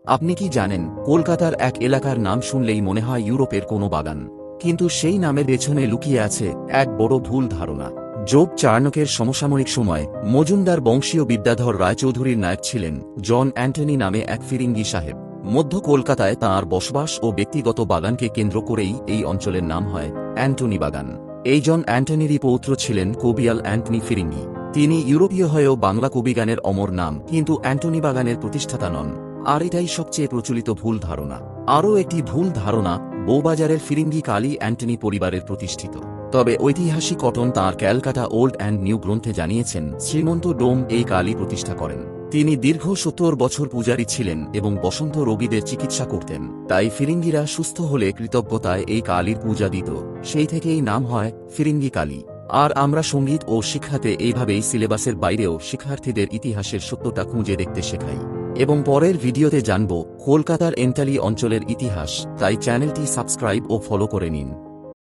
আপনি কি জানেন, কলকাতার এক এলাকার নাম শুনলেই মনে হয় ইউরোপের কোনো বাগান, কিন্তু সেই নামের পেছনে লুকিয়ে আছে এক বড় ভুল ধারণা। যোগ চার্ণকের সমসাময়িক সময় মজুমদার বংশীয় বিদ্যাধর রায়চৌধুরীর নায়ক ছিলেন জন অ্যান্টনি নামে এক ফিরিঙ্গি সাহেব। মধ্য কলকাতায় তাঁর বসবাস ও ব্যক্তিগত বাগানকে কেন্দ্র করেই এই অঞ্চলের নাম হয় অ্যান্টনি বাগান। এই জন অ্যান্টনিরই পৌত্র ছিলেন কবিয়াল অ্যান্টনি ফিরিঙ্গি। তিনি ইউরোপীয় হয়েও বাংলা কবিগানের অমর নাম, কিন্তু অ্যান্টনি বাগানের প্রতিষ্ঠাতা নন। আর এটাই সবচেয়ে প্রচলিত ভুল ধারণা। আরও একটি ভুল ধারণা, বউবাজারের ফিরিঙ্গি কালী অ্যান্টনি পরিবারের প্রতিষ্ঠিত। তবে ঐতিহাসিক কটন তাঁর ক্যালকাটা ওল্ড অ্যান্ড নিউ গ্রন্থে জানিয়েছেন শ্রীমন্ত ডোম এই কালী প্রতিষ্ঠা করেন। তিনি দীর্ঘ 70 বছর পূজারী ছিলেন এবং বসন্ত রোগীদের চিকিৎসা করতেন। তাই ফিরিঙ্গিরা সুস্থ হলে কৃতজ্ঞতায় এই কালীর পূজা দিত। সেই থেকেই নাম হয় ফিরিঙ্গি কালী। আর আমরা সঙ্গীত ও শিক্ষাতে এইভাবেই সিলেবাসের বাইরেও শিক্ষার্থীদের ইতিহাসের সত্যতা খুঁজে দেখতে শেখাই। এবং পরের ভিডিওতে জানব কলকাতার এন্টালি অঞ্চলের ইতিহাস, তাই চ্যানেলটি সাবস্ক্রাইব ও ফলো করে নিন।